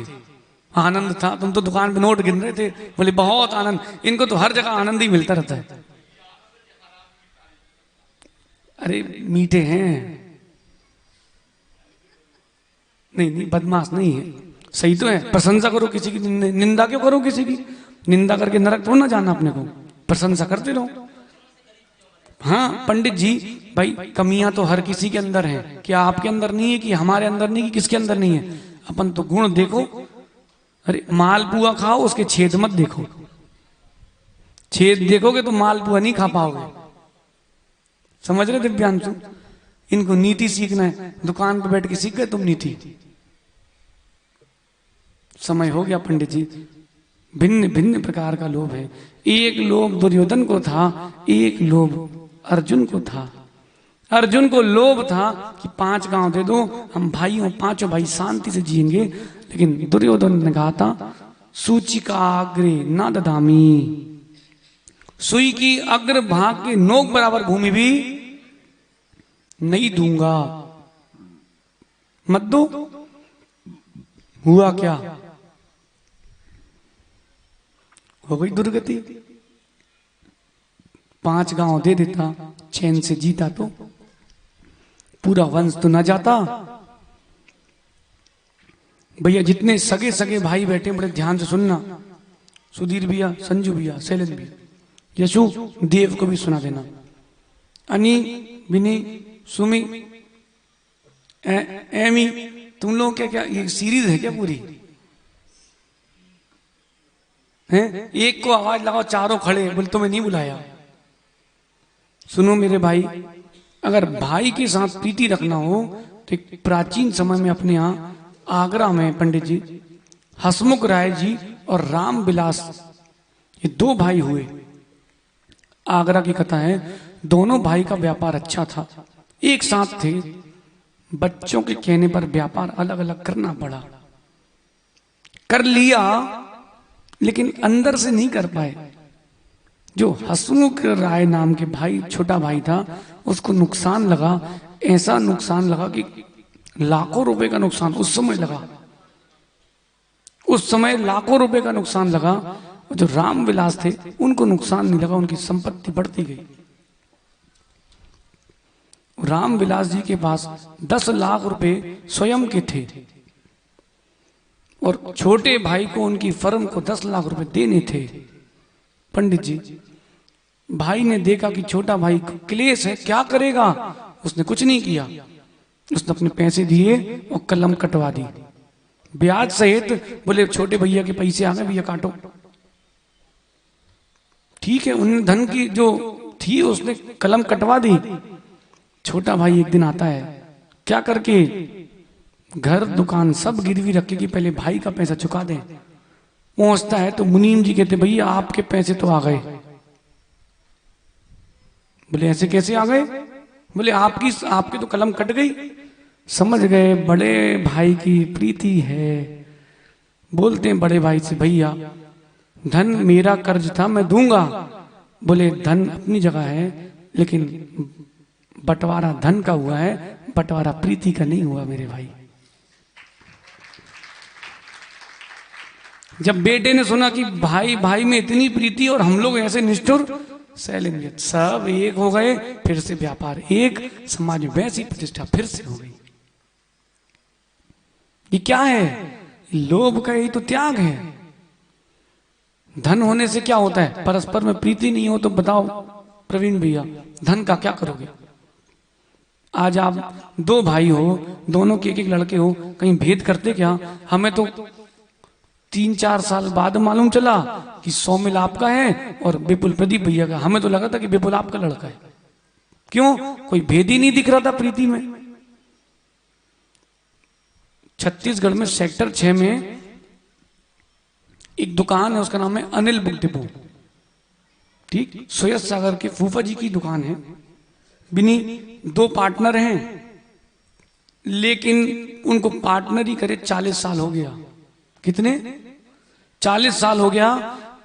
आनंद था? तुम तो दुकान पे नोट गिन रहे थे। बोले बहुत आनंद। इनको तो हर जगह आनंद ही मिलता रहता है। अरे मीठे हैं, नहीं बदमाश नहीं है, सही तो है। प्रशंसा करो किसी की, निंदा क्यों करो किसी की? निंदा करके नरक थोड़ा ना जाना अपने को, प्रशंसा करते रहो। हाँ पंडित जी, भाई कमियां तो हर किसी के अंदर हैं। क्या आपके अंदर नहीं है? कि हमारे अंदर नहीं? कि किसके अंदर नहीं है? अपन तो गुण देखो। अरे मालपुआ खाओ, उसके छेद मत देखो। छेद देखोगे तो मालपुआ नहीं खा पाओगे। समझ रहे दिव्यांशु? इनको नीति सीखना है। दुकान पर बैठ के सीख गए तुम नीति। समय हो गया पंडित जी। भिन्न भिन्न प्रकार का लोभ है। एक लोभ दुर्योधन को था, एक लोभ अर्जुन को था। अर्जुन को लोभ था कि 5 गांव दे दो, हम भाइयों 5 भाई शांति से जिएंगे। लेकिन दुर्योधन ने कहा था सूचिका अग्रे न ददामी, सुई की अग्र भाग के नोक बराबर भूमि भी नहीं दूंगा। मत दो। हुआ क्या? हो गई दुर्गति। 5 गांव दे देता, चैन से जीता तो पूरा वंश तो न जाता। भैया जितने सगे सगे भाई बैठे बड़े ध्यान से सुनना। सुधीर भैया, संजू भैया, शैलेंद्र भैया, यशु देव को भी सुना देना। अनी, विनी, सुमी, एमी, तुम लोग क्या ये सीरीज है क्या पूरी? हैं? एक को आवाज लगाओ, चारों खड़े। बोले तुम्हें नहीं बुलाया। सुनो मेरे भाई, अगर भाई के साथ प्रीति रखना हो तो एक प्राचीन समय में अपने यहाँ आगरा में पंडित जी हसमुख राय जी और राम विलास, ये 2 भाई हुए। आगरा की कथा है। दोनों भाई का व्यापार अच्छा था, एक साथ थे। बच्चों के कहने पर व्यापार अलग अलग करना पड़ा। कर लिया लेकिन अंदर से नहीं कर पाए। जो हसमुख राय नाम के भाई, छोटा भाई था, उसको नुकसान लगा। ऐसा नुकसान लगा कि लाखों रुपए का नुकसान उस समय लगा। उस समय लाखों रुपए का नुकसान लगा। जो राम विलास थे उनको नुकसान नहीं लगा, उनकी संपत्ति बढ़ती गई। राम विलास जी के पास 10 लाख रुपए स्वयं के थे और छोटे भाई को उनकी फर्म को 10 लाख रुपए देने थे। पंडित जी, भाई ने देखा कि छोटा भाई क्लेश है, क्या करेगा? उसने कुछ नहीं किया। उसने अपने पैसे दिए और कलम कटवा दी ब्याज सहित। बोले छोटे भैया के पैसे आ गए, भैया काटो। ठीक है, उन धन की जो थी उसने कलम कटवा दी। छोटा भाई एक दिन आता है, क्या करके? घर दुकान सब गिरवी रखे कि पहले भाई का पैसा चुका दें। पहुंचता है तो मुनीम जी कहते भैया आपके पैसे तो आ गए। बोले ऐसे कैसे आ गए? बोले आपकी तो कलम कट गई। समझ गए बड़े भाई की प्रीति है। बोलते हैं बड़े भाई से भैया धन मेरा कर्ज था, मैं दूंगा। बोले धन अपनी जगह है, लेकिन बंटवारा धन का हुआ है, बंटवारा प्रीति का नहीं हुआ मेरे भाई। जब बेटे ने सुना कि भाई भाई में इतनी प्रीति और हम लोग ऐसे निष्ठुर, शैलेंद्र सब एक हो गए। फिर से व्यापार एक, समाज में वैसी प्रतिष्ठा फिर से हो गई। ये क्या है? लोभ का ही तो त्याग है। धन होने से क्या होता है? परस्पर में प्रीति नहीं हो तो बताओ प्रवीण भैया, धन का क्या करोगे? आज आप 2 भाई हो, दोनों के एक लड़के हो, कहीं भेद करते क्या? हमें तो 3-4 साल बाद मालूम चला कि सौमिल आपका है और विपुल प्रदीप भैया का। हमें तो लगा था कि विपुल आपका लड़का है। क्यों? कोई भेद ही नहीं दिख रहा था प्रीति में। छत्तीसगढ़ में सेक्टर 6 में एक दुकान है, उसका नाम है अनिल बुक डिपो। ठीक, सुयस सागर के फूफा जी की दुकान है। बिनी 2 पार्टनर हैं, लेकिन उनको पार्टनर ही करे 40 साल हो गया। कितने? 40 साल हो गया।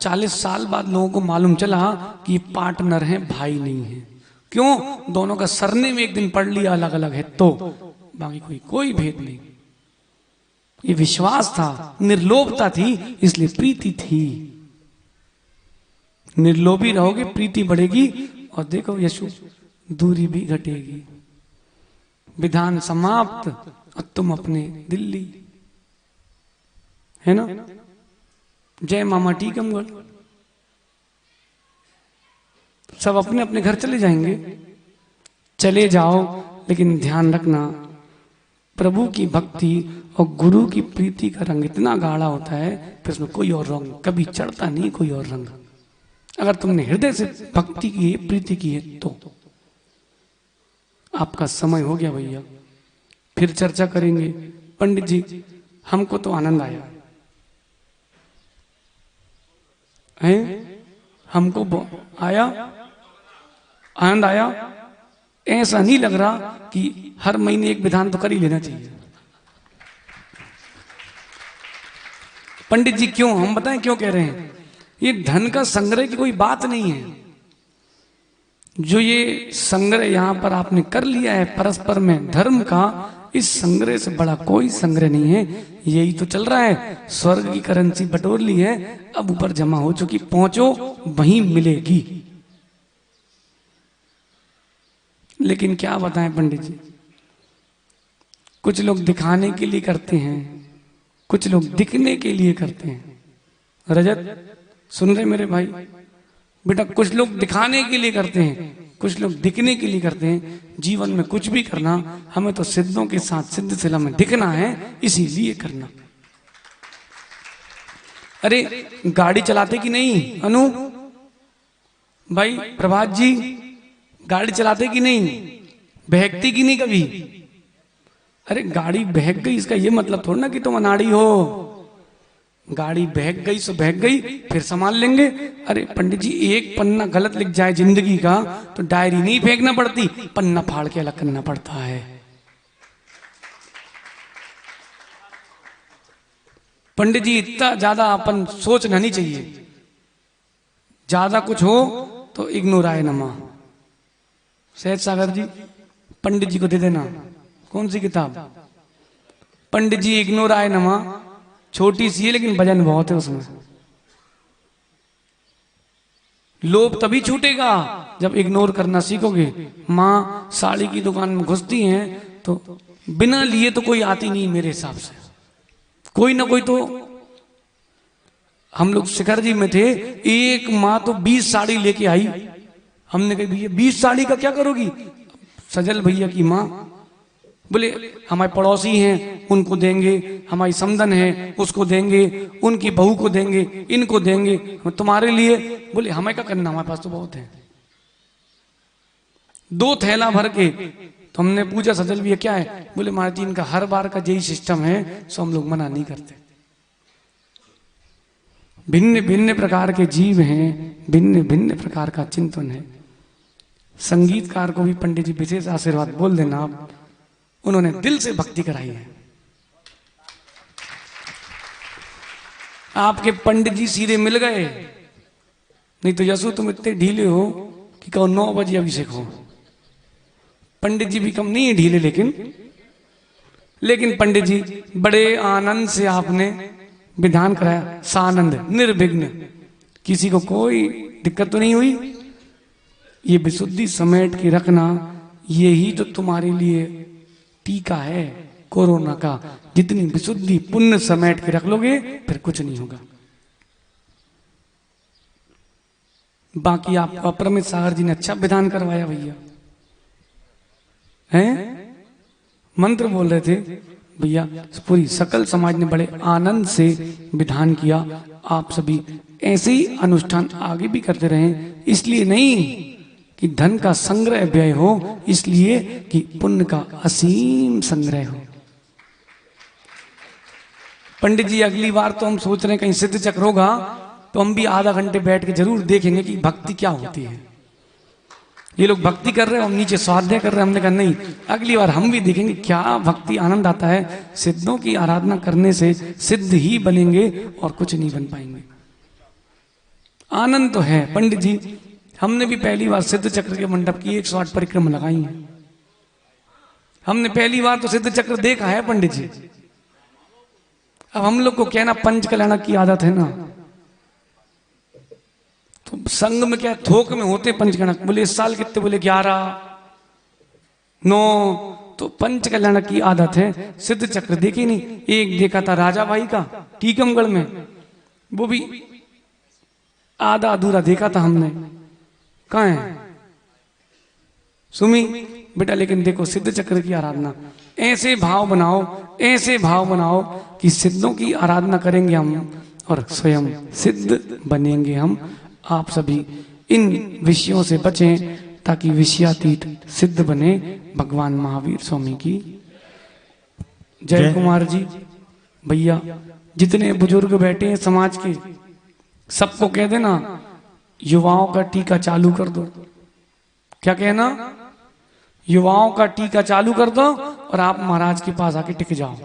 40 साल बाद लोगों को मालूम चला कि ये पार्टनर हैं, भाई नहीं है। क्यों? दोनों का सरनेम एक दिन पढ़ लिया अलग अलग है, तो बाकी कोई भेद नहीं। ये विश्वास था, निर्लोभता थी, इसलिए प्रीति थी। निर्लोभी रहोगे, प्रीति बढ़ेगी, और देखो यशु दूरी भी घटेगी। विधान समाप्त और तुम अपने दिल्ली, है ना? जय मामा टीकमगढ़। सब अपने अपने घर चले जाएंगे। चले जाओ, लेकिन ध्यान रखना प्रभु की भक्ति और गुरु की प्रीति का रंग इतना गाढ़ा होता है, फिर उसमें कोई और रंग कभी चढ़ता नहीं, कोई और रंग। अगर तुमने हृदय से भक्ति की है, प्रीति की है, तो आपका समय हो गया भैया। फिर चर्चा करेंगे। पंडित जी, हमको तो आनंद आया है, हमको आया आनंद आया। ऐसा नहीं लग रहा कि हर महीने एक विधान तो कर ही लेना चाहिए। पंडित जी क्यों? हम बताएं क्यों कह रहे हैं। ये धन का संग्रह की कोई बात नहीं है। जो ये संग्रह यहां पर आपने कर लिया है परस्पर में धर्म का, इस संग्रह से बड़ा कोई संग्रह नहीं है। यही तो चल रहा है। स्वर्ग की करेंसी बटोर ली है, अब ऊपर जमा हो चुकी, पहुंचो वहीं मिलेगी। लेकिन क्या बताएं पंडित जी, कुछ लोग दिखाने के लिए करते हैं, कुछ लोग दिखने के लिए करते हैं। रजत सुन रहे मेरे भाई बेटा, कुछ लोग दिखाने के लिए करते हैं, कुछ लोग दिखने के लिए करते हैं। जीवन में कुछ भी करना, हमें तो सिद्धों के साथ सिद्ध शिला में दिखना है, इसीलिए करना। अरे गाड़ी चलाते कि नहीं अनु भाई? प्रभात जी गाड़ी चलाते कि नहीं? बहकती कि नहीं कभी? अरे गाड़ी बहक गई, इसका ये मतलब थोड़ा ना कि तुम अनाड़ी हो। गाड़ी बहक गई सो बहक गई, फिर संभाल लेंगे। अरे पंडित जी, एक पन्ना गलत लिख जाए जिंदगी का तो डायरी नहीं फेंकना पड़ती, पन्ना फाड़ के अलग करना पड़ता है। पंडित जी, इतना ज्यादा अपन सोचना नहीं चाहिए। ज्यादा कुछ हो तो इग्नोराय नमा। सहज सागर जी, पंडित जी को दे देना। कौन सी किताब? पंडित जी इग्नोराय नमा। छोटी सी है लेकिन वजन बहुत है उसमें। लोभ तभी छूटेगा जब इग्नोर करना सीखोगे। माँ साड़ी की दुकान में घुसती हैं तो बिना लिए तो कोई आती नहीं मेरे हिसाब से, कोई ना कोई तो। हम लोग शिखर जी में थे, एक माँ तो 20 साड़ी लेके आई। हमने कहा भैया 20 साड़ी का क्या करोगी? सजल भैया की माँ बोले हमारे पड़ोसी हैं उनको देंगे, हमारी समधन है उसको देंगे, उनकी बहू को देंगे, इनको देंगे, तुम्हारे लिए। बोले हमें क्या करना, हमारे पास तो बहुत है। 2 थैला भर के। तो हमने पूछा सजल भैया क्या है? बोले महाराज जी इनका हर बार का यही सिस्टम है, सो हम लोग मना नहीं करते। भिन्न भिन्न प्रकार के जीव हैं, भिन्न भिन्न प्रकार का चिंतन है। संगीतकार को भी पंडित जी विशेष आशीर्वाद बोल देना आप, उन्होंने दिल से भक्ति कराई है। आपके पंडित जी सीधे मिल गए, नहीं तो यशु तुम इतने ढीले हो कि कहो 9 बजे अभिषेक हो। पंडित जी भी कम नहीं है ढीले, लेकिन पंडित जी बड़े आनंद से आपने विधान कराया। सानंद निर्विघ्न, किसी को कोई दिक्कत तो नहीं हुई। ये विशुद्धि समेट के रखना, यही तो तुम्हारे लिए टीका है कोरोना का। जितनी विशुद्धि पुण्य समेट के रख लोगे फिर कुछ नहीं होगा। बाकी आपको अपरमित सागर जी ने अच्छा विधान करवाया भैया, हैं? मंत्र बोल रहे थे, भैया पूरी सकल समाज ने बड़े आनंद से विधान किया। आप सभी ऐसे ही अनुष्ठान आगे भी करते रहें, इसलिए नहीं कि धन का संग्रह व्यय हो, इसलिए कि पुण्य का असीम संग्रह हो। पंडित जी अगली बार तो हम सोच रहे हैं कहीं सिद्ध चक्र होगा तो हम भी आधा घंटे बैठ के जरूर देखेंगे कि भक्ति क्या होती है। ये लोग भक्ति कर रहे हैं, हम नीचे स्वाध्याय कर रहे हैं। हमने कहा नहीं, अगली बार हम भी देखेंगे क्या भक्ति आनंद आता है। सिद्धों की आराधना करने से सिद्ध ही बनेंगे और कुछ नहीं बन पाएंगे। आनंद तो है पंडित जी, हमने भी पहली बार सिद्ध चक्र के मंडप की 108 परिक्रमा लगाई है। हमने पहली बार तो सिद्ध चक्र देखा है पंडित जी। अब हम लोग को क्या ना पंच कल्याण की आदत है ना, तो संघ में क्या थोक में होते पंचगणक। बोले इस साल कितने, बोले 11, 9, तो पंच कल्याण की आदत है। सिद्ध चक्र देखे नहीं, एक देखा था राजा भाई का टीकमगढ़ में, वो भी आधा अधूरा देखा था हमने। कहाँ है सुमी बेटा? लेकिन देखो सिद्ध चक्र की आराधना ऐसे भाव बनाओ, ऐसे भाव बनाओ कि सिद्धों की आराधना करेंगे हम और स्वयं सिद्ध बनेंगे हम। आप सभी इन विषयों से बचें ताकि विषयातीत सिद्ध बने। भगवान महावीर स्वामी की जय। कुमार जी भैया, जितने बुजुर्ग बैठे हैं समाज के, सबको कह देना युवाओं का टीका चालू कर दो। क्या कहना? युवाओं का टीका चालू कर दो और आप महाराज के पास आके टिक जाओ।